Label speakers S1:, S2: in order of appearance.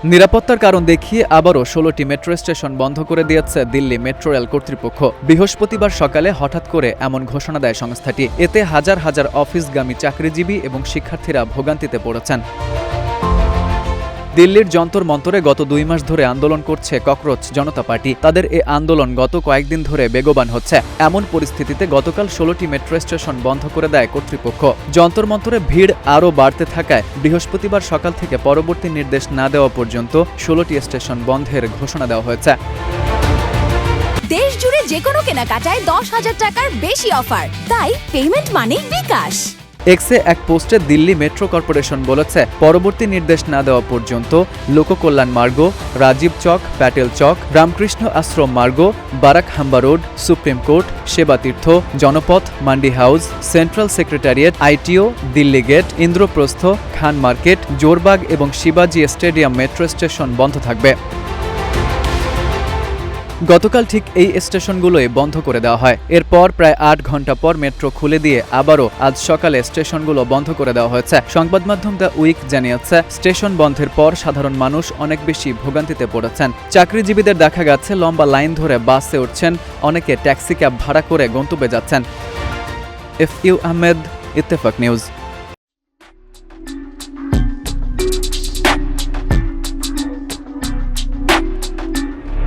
S1: নিরাপত্তার কারণ দেখিয়ে আবারও 16টি মেট্রো স্টেশন বন্ধ করে দিয়েছে দিল্লি মেট্রো রেল কর্তৃপক্ষ। বৃহস্পতিবার সকালে হঠাৎ করে এমন ঘোষণা দেয় সংস্থাটি। এতে হাজার হাজার অফিসগামী চাকরিজীবী এবং শিক্ষার্থীরা ভোগান্তিতে পড়েছেন। দিল্লির যন্তর মন্তরে গত 2 মাস ধরে আন্দোলন করছে ককরোচ জনতা পার্টি। তাদের এ আন্দোলন গত কয়েকদিন ধরে বেগবান হচ্ছে। এমন পরিস্থিতিতে গতকাল 16টি মেট্রো স্টেশন বন্ধ করে দেয় কর্তৃপক্ষ। যন্তর মন্তরে ভিড় আরও বাড়তে থাকায় বৃহস্পতিবার সকাল থেকে পরবর্তী নির্দেশ না দেওয়া পর্যন্ত 16টি স্টেশন বন্ধের ঘোষণা দেওয়া হয়েছে।
S2: দেশ জুড়ে যে কোনো কেনাকাটায় 10,000 টাকার বেশি অফার, তাই পেমেন্ট মানেই বিকাশ।
S1: এক্সে এক পোস্টে দিল্লি মেট্রো কর্পোরেশন বলেছে, পরবর্তী নির্দেশ না দেওয়া পর্যন্ত লোককল্যাণ মার্গ, রাজীব চক, প্যাটেল চক, রামকৃষ্ণ আশ্রম Marg, Barakhamba road, supreme court, Sevatirth, Janpath, Mandi house, central secretariat, ITO, Delhi gate, Indraprastha, Khan market, Jorbagh এবং শিবাজি স্টেডিয়াম মেট্রো স্টেশন বন্ধ থাকবে। গতকাল ঠিক এই স্টেশনগুলোই বন্ধ করে দেওয়া হয়। এরপর প্রায় 8 ঘন্টা পর মেট্রো খুলে দিয়ে আবারও আজ সকালে স্টেশনগুলো বন্ধ করে দেওয়া হয়েছে। সংবাদ মাধ্যম দ্য উইক জানিয়েছে, স্টেশন বন্ধের পর সাধারণ মানুষ অনেক বেশি ভোগান্তিতে পড়েছেন। চাকরিজীবীদের দেখা গেছে লম্বা লাইন ধরে বাসে উঠছেন, অনেকে ট্যাক্সি ক্যাব ভাড়া করে গন্তব্যে যাচ্ছেন। এফইউ আহমেদ, ইত্তেফাক নিউজ।